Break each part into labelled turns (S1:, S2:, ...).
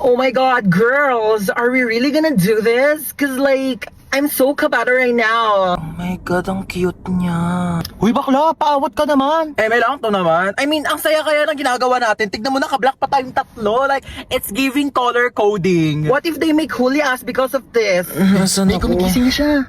S1: Oh my god, girls, are we really gonna do this? Cause like, I'm so kabata right now. Oh my god, ang cute niya. Uy bakla, paawat ka naman. Eh, may lang to naman. I mean, ang saya kaya ng ginagawa natin. Tignan mo, naka-black pa tayong tatlo. Like, it's giving color coding. What if they make huli us because of this?
S2: Nasaan
S1: Ay,
S2: ako?
S1: gumigising siya.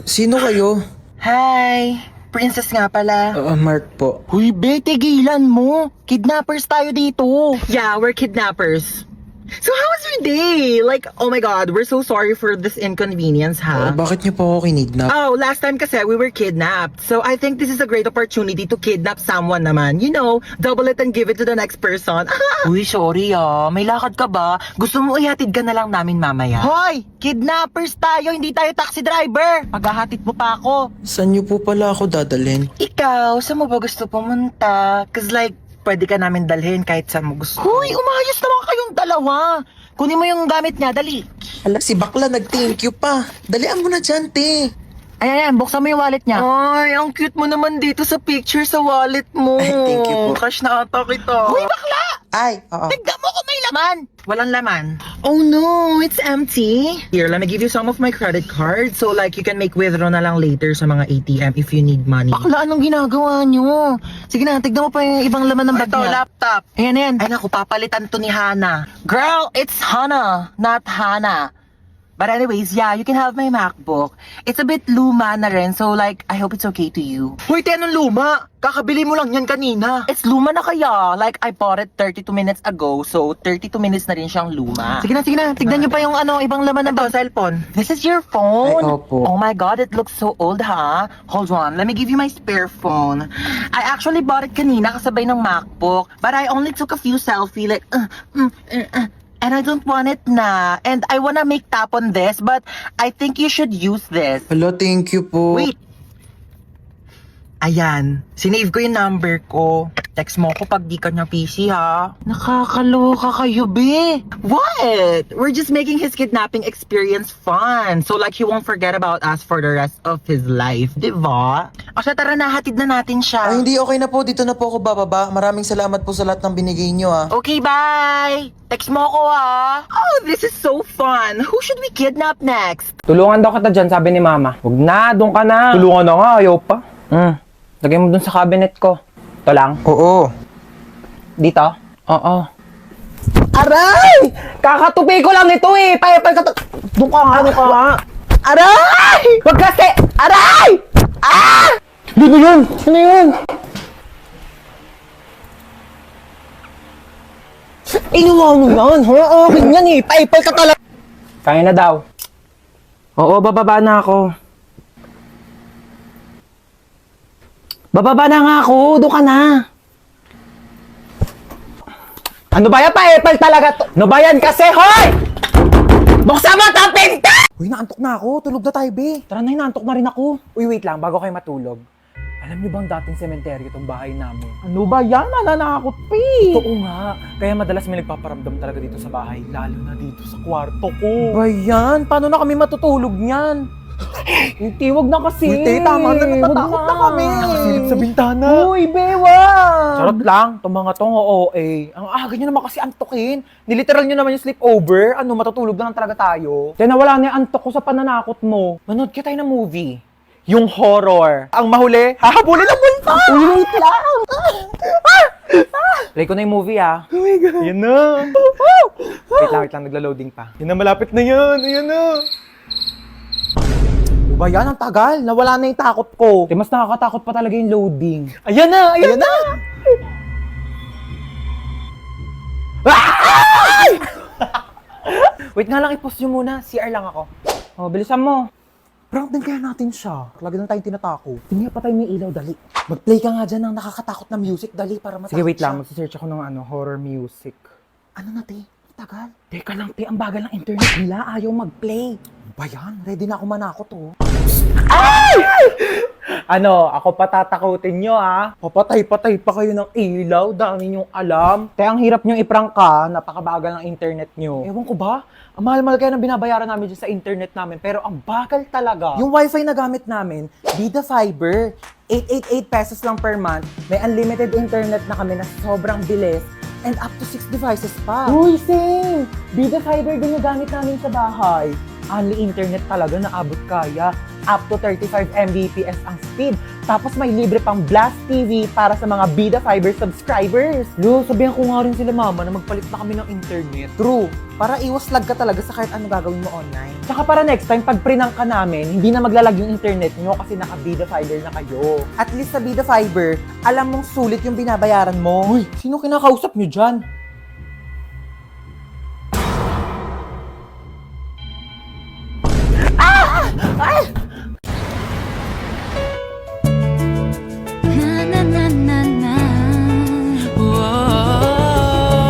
S2: Sino kayo?
S1: Hi, princess nga pala.
S2: Mark po.
S1: Uy, be, tigilan mo. Kidnappers tayo dito. Yeah, we're kidnappers. So how was your day? Like, oh my god, we're so sorry for this inconvenience, ha?
S2: Bakit niyo po ako kinidnap?
S1: Oh, last time kasi we were kidnapped. So I think this is a great opportunity to kidnap someone naman. You know, double it and give it to the next person. Uy, sorry may lakad ka ba? Gusto mo ihatid ka na lang namin mamaya? Hoy! Kidnappers tayo, hindi tayo taxi driver! Paghahatid mo pa ako.
S2: Saan niyo po pala ako dadalhin?
S1: Ikaw, saan mo ba gusto pumunta? Cause like, pwede ka namin dalhin kahit saan mo gusto. Hoy, umayos naman kayong dalawa. Kunin mo yung gamit niya, dali.
S2: Hala, si bakla nag-thank you pa. Dalian mo na dyan, te.
S1: Ayan, buksan mo yung wallet niya. Ay, ang cute mo naman dito sa picture sa wallet mo.
S2: Ay, thank you po.
S1: Cash na ata kita. Hoy, bakla!
S2: Ay, oo.
S1: Tignan mo kung may laman. Walang laman. Oh no, it's empty. Here, let me give you some of my credit card so like you can make withdraw na lang later sa mga ATM if you need money. Bakla, anong ginagawa nyo? Sige na, tignan mo pa yung ibang laman ng bag niya. Ito, laptop. Ayan. Ay naku, papalitan to ni Hana. Girl, it's Hana, not Hana. But anyways, yeah, you can have my MacBook. It's a bit luma na rin, so like, I hope it's okay to you. Hoy, anong luma? Kakabili mo lang yan kanina. It's luma na kaya. Like, I bought it 32 minutes ago, so 32 minutes na rin siyang luma. Sige na. Tignan niyo pa yung ibang laman ng cellphone. This is your phone?
S2: Ay, opo.
S1: Oh my god, it looks so old, ha? Hold on, let me give you my spare phone. I actually bought it kanina kasabay ng MacBook, but I only took a few selfie, like, and I don't want it na. And I wanna make tap on this, but I think you should use this.
S2: Hala, thank you po.
S1: Wait. Ayan. Sinave ko yung number ko. Text mo ko pag di ka niya PC, ha? Nakakaloka kayo, be. What? We're just making his kidnapping experience fun. So like he won't forget about us for the rest of his life. Diba? O siya, tara na. Hatid na natin siya.
S2: Ay, hindi okay na po. Dito na po ako bababa. Maraming salamat po sa lahat ng binigay niyo,
S1: Okay, bye! Text mo ako, ha? Oh, this is so fun. Who should we kidnap next?
S3: Tulungan daw kita dyan, sabi ni mama. Huwag na, doon ka na. Tulungan na nga, ayaw pa. Lagay mo doon sa cabinet ko. Ito lang.
S2: Oo.
S3: Dito? Oo. Aray! Kakatupi ko lang ito eh. Doon ka nga. Aray! Wag kasi! Aray! Ah! Dito yun! Ano yun? Inuwa mo yan, ha? Akin yan eh. Paipal ka talaga. Kaya na daw. Oo, bababa na ako. Bababa na nga ako. Doon ka na. Ano ba yan? Paipal talaga to. Ano ba yan kasi, hoy! Buksan mo ang pinto! Uy, naantok na ako. Tulog na tayo, be. Tara na, naantok na rin ako. Uy, wait lang. Bago kayo matulog. Alam niyo bang dating sementeryo itong bahay namin? Ano ba yan? Nananakot, pe! Oo nga. Kaya madalas may nagpaparamdam talaga dito sa bahay. Lalo na dito sa kwarto ko. Ba yan? Paano na kami matutulog niyan? Hindi, wag na kasi. Hindi, tama na. Natatakot na kami. Nakasilip sa bintana. Uy, bewa! Charot lang. Itong mga tong OA. Ang aga nyo naman kasi antokin. Niliteral nyo naman yung sleepover. Ano, matutulog na lang talaga tayo. Kaya nawala na yung antok ko sa pananakot mo. Manood kita tayo ng movie. Yung horror. Ang mahuli, hahabulin ang multo! Wait lang! Play ko na yung movie, ah. Oh my God. Yan na. Wait lang. Nagla-loading pa. Yan na, malapit na yan. Ayan na. Ba yan? Ang tagal. Nawala na yung takot ko. Mas nakakatakot pa talaga yung loading. Ayan na! Ayan na! Wait nga lang, i-pause nyo muna. CR lang ako. Oh, bilisan mo. Prank din kaya natin siya. Lagi lang tayong tinatako. Tingnan pa tayo may ilaw, dali. Mag-play ka nga dyan ng nakakatakot na music, dali, para matakot. Sige, wait lang. Magsisearch ako ng horror music. Ano na, te? Tagal. Teka lang, te. Ang bagal ng internet nila. Ayaw mag-play. Ba yan? Ready na ako manakot, oh. Ay! Ano, ako patatakutin nyo, ha? Papatay-patay pa kayo ng ilaw. Dami nyong alam. Kaya ang hirap nyong iprank ka. Napakabagal ng internet nyo. Ewan ko ba? Ang mahal-mahal kaya ng binabayaran namin dyan sa internet namin. Pero ang bagal talaga. Yung wifi na gamit namin, Vida Fiber. 888 pesos lang per month. May unlimited internet na kami na sobrang bilis. And up to 6 devices pa. Uy, same! Bida fiber ginagamit namin sa bahay. Only internet talaga na abot kaya. Up to 35 Mbps ang speed. Tapos may libre pang Blast TV para sa mga Bida Fiber subscribers. Lo, sabihan ko nga rin sila mama na magpalit na kami ng internet. True. Para iwas lag ka talaga sa kahit ano gagawin mo online. Tsaka para next time, pag prinang ka namin, hindi na maglalag yung internet nyo kasi naka Bida Fiber na kayo. At least sa Bida Fiber, alam mong sulit yung binabayaran mo. Uy, sino kinakausap nyo dyan?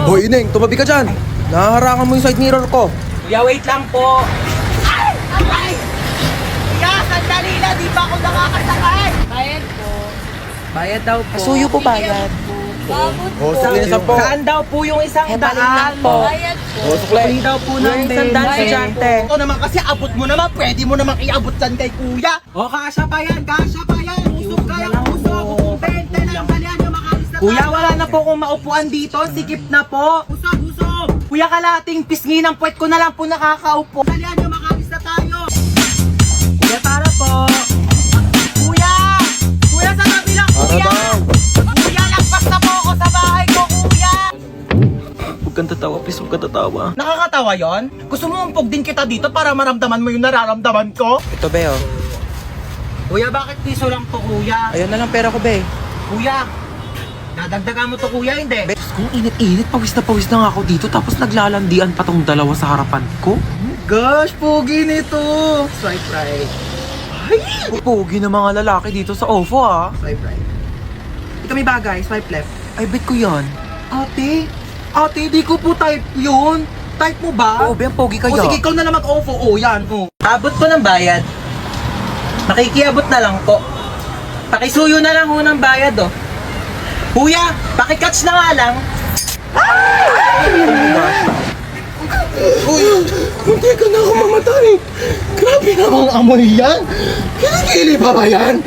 S2: Hoy, Ineng, tumabi ka dyan. Nahaharangan mo yung side mirror ko.
S1: Kuya, wait lang po. Ay! Aray! Kuya, sandali na. Di pa ako nakakasakay. Bayad po. Bayad daw po.
S2: Suyo po bayad. Oh, sige na po.
S1: Saan daw po yung isang daan?
S4: Bayad po.
S2: Oh, sukle.
S1: Free daw po ng
S2: Isang daan,
S1: Bayad
S2: estudyante.
S1: po. Ito naman kasi abot mo naman. Pwede mo naman iabot dyan kay kuya. O, kasya pa yan. Kasya pa yan. Usog kayang usog. Kung 20 lang, dalihan nyo makalis na Kuya, wala na po kung maupuan dito. Sikip na po. Usog, usog. Kuya, kalating pisngi ng puwet ko na lang po nakakaupo. Dalihan nyo makalis na tayo. Kuya, para po. Kuya! Kuya, sa tabi lang, kuya! Kuya, lagpas na po ako sa bahay ko, kuya!
S2: Huwag kang tatawa, please. Huwag kang tatawa.
S1: Nakakatawa yon? Gusto mo umpog din kita dito para maramdaman mo yung nararamdaman ko?
S2: Ito, be, oh.
S1: Kuya, bakit piso lang to, kuya?
S2: Ayun na lang pera ko, be.
S1: Kuya, dadagdagan mo to, kuya, hindi?
S2: Kung init-init, pawis na nga ako dito. Tapos naglalandian pa tong dalawa sa harapan ko.
S1: Gosh, pogi nito! Swipe right.
S2: Ay! Pogi na mga lalaki dito sa OFO, ah.
S1: Swipe right. Ito may bagay, swipe left.
S2: Ay, bet ko yan.
S1: Ate, di ko po type yun. Type mo ba?
S2: Oo, be, ang pogi kaya.
S1: O sige, ikaw na lang mag-ofo. O, yan. O. Abot po ng bayad. Nakikiabot na lang po. Pakisuyo na lang ho ng bayad, oh. Kuya, pakicatch na nga lang.
S2: Uy, munti ka na ako mamatay. Grabe namang amoy yan. Kilikili pa ba yan?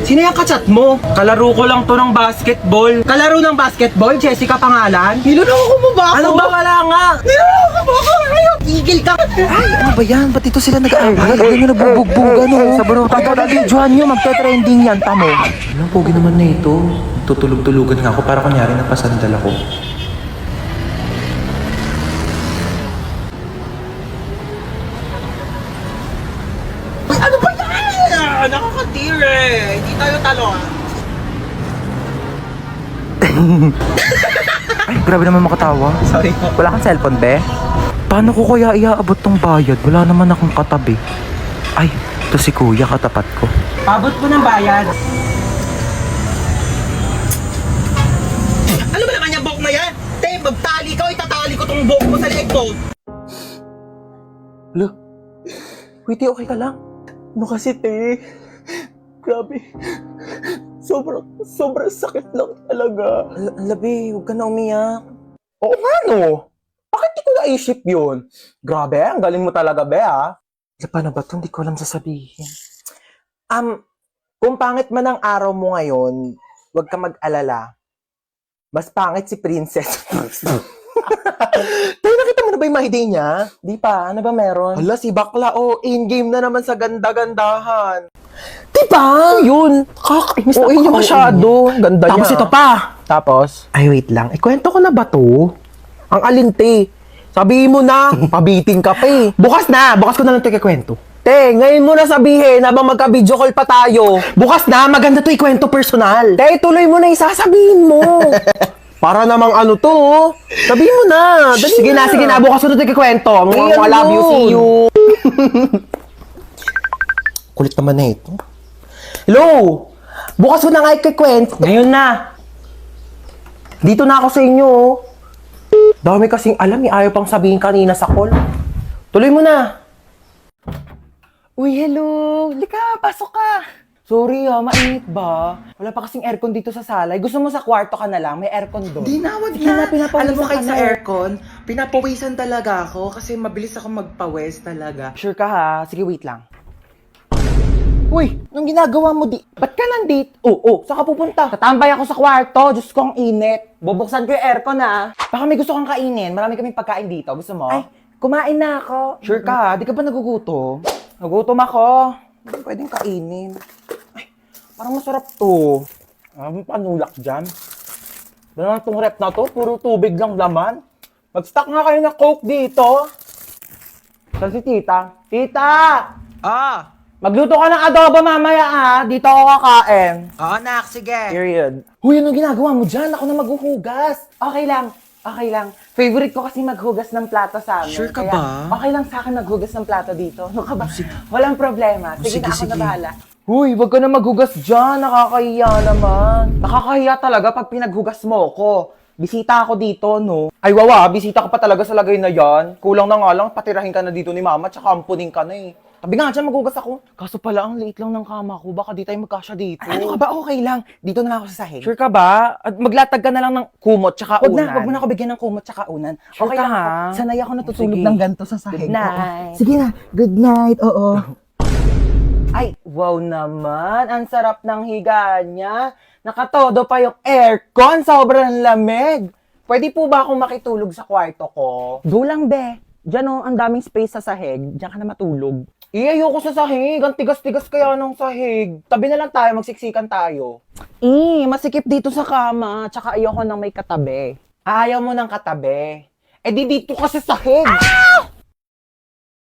S1: Sino yung kachat mo? Kalaro ko lang to ng basketball. Kalaro ng basketball? Jessica pangalan? Niloloko mo ba ako? Ano ba? Wala nga. Niloloko mo ako? Ayaw, tigil ka.
S2: Ay, ano ba yan? Ba't ito sila nag-aaway? Ano na nabubugbugan, no? Sa baro, pagka-videoan nyo, magte-trending yan, tamo. Anong pogi naman na ito? Tutulog-tulugan nga ako para kunyari napasandal ako.
S1: Uy, ano ba yan? Nakakatire. Hindi tayo talo, ah.
S2: Ay, grabe naman makatawa.
S1: Sorry po.
S2: Wala kang cellphone, be? Paano ko kaya iaabot tong bayad? Wala naman akong katabi. Ay, ito si kuya, katapat ko.
S1: Abot po ng bayad. Ano ba naman yung buhok na yan? Te, magtali ka o itatali ko tong buhok mo sa leeg mo.
S2: Lo, wait, okay ka lang?
S3: No kasi, te. Grabe. Sobrang sakit lang talaga.
S2: Labi, huwag ka na umiyak.
S3: Oo nga, no? Bakit di ko naisip yun? Grabe, ang galing mo talaga, be, ah.
S2: Paano ba ito? Hindi ko alam sasabihin.
S3: Kung pangit man ang araw mo ngayon, huwag ka mag-alala. Mas pangit si Princess. Tayo, nakita mo na ba yung my day niya? Di pa, ano ba meron? Hala, si Bakla, in-game na naman sa ganda-gandahan. Diba? Yun. Kakainis na yun masyado. Ganda
S2: Tapos
S3: niya.
S2: ito pa.
S3: Tapos? Ay, wait lang. Ikwento ko na ba to? Ang alinte. Sabihin mo na, pabiting ka pa eh. Bukas ko na lang ito ikikwento. Te, ngayon mo na sabihin habang magka-video call pa tayo. Bukas na, maganda to ikwento personal. Te, tuloy mo na isasabihin mo. Para namang ano to, oh. Sabihin mo na. Dali sige na, bukas ko na ito ikikwento. I love you, see you. Kulit naman na ito. Hello! Bukas ko na nga ikikwento. Ngayon na. Dito na ako sa inyo, oh. Dami kasing alam, ayaw pang sabihin kanina sa call. Tuloy mo na. Uy, hello. Lika, pasok ka. Sorry mainit ba? Wala pa kasing aircon dito sa salay. Gusto mo sa kwarto ka na lang? May aircon doon.
S1: Di na, wag
S3: Sige
S1: na.
S3: pinapawisan
S1: Alam mo kahit
S3: ka
S1: sa
S3: na.
S1: aircon, pinapawisan talaga ako kasi mabilis ako magpawis talaga.
S3: Sure ka ha? Sige, wait lang. Uy, anong ginagawa mo di? Ba't ka nandito? Saan ka pupunta? Tatambay ako sa kwarto. Diyos ko, ang init. Bubuksan ko yung aircon Baka may gusto kang kainin. Marami kaming pagkain dito. Gusto mo? Ay, kumain na ako. Sure ka? Di ka ba nagugutom? Nagutom ako. Hindi pwedeng kainin. Ay, parang masarap to. May panulak dyan. Ba naman tong rep na to? Puro tubig lang laman. Mag-stock nga kayo ng Coke dito. Saan si tita? Tita!
S1: Ah!
S3: Magluto ka ng adobo mamaya Dito ako kakain.
S1: Oo, nak, sige.
S3: Period. Huy, ano ginagawa mo dyan? Ako na maghuhugas. Okay lang. Okay lang. Favorite ko kasi maghugas ng plato sa amin.
S1: Sure ka
S3: Kaya,
S1: ba?
S3: okay lang sa akin maghugas ng plato dito. Ano ka ba? Walang problema. Sige,
S1: sige,
S3: na ako
S1: sige.
S3: na bahala. Huy, wag ka na maghugas dyan. Nakakahiya naman. Nakakahiya talaga pag pinaghugas mo ko. Bisita ako dito, no? Ay, wawa, bisita ka pa talaga sa lagay na yan. Kulang na nga lang, patirahin ka na dito ni mama, tsaka ampunin ka na Tabi nga dyan, maghugas ako. Kaso pala, ang liit lang ng kama ko. Baka di tayo magkasya dito. Ano ka ba? Okay lang. Dito na lang ako sa sahig. Sure ka ba? At maglatag ka na lang ng kumot tsaka unan. Wag mo na ako bigyan ng kumot tsaka unan.
S2: Sure
S3: okay
S2: ka,
S3: lang
S2: ha?
S3: ako. Sanay ako natutulog
S2: Sige.
S3: ng ganito sa sahig.
S2: Good night.
S3: Oo. Sige na. Good night. Oo. Ay, wow naman. Ang sarap ng higa niya. Nakatodo pa yung aircon. Sobrang lamig. Pwede po ba akong makitulog sa kwarto ko? Dulang, be. Diyan ang daming space sa sahig. Diyan ka na matulog. Ayoko sa sahig. Ang tigas-tigas kaya ng sahig. Tabi na lang tayo, magsiksikan tayo. Masikip dito sa kama. Tsaka ayoko nang may katabi. Ayaw mo ng katabi. Eh di dito ka sa sahig.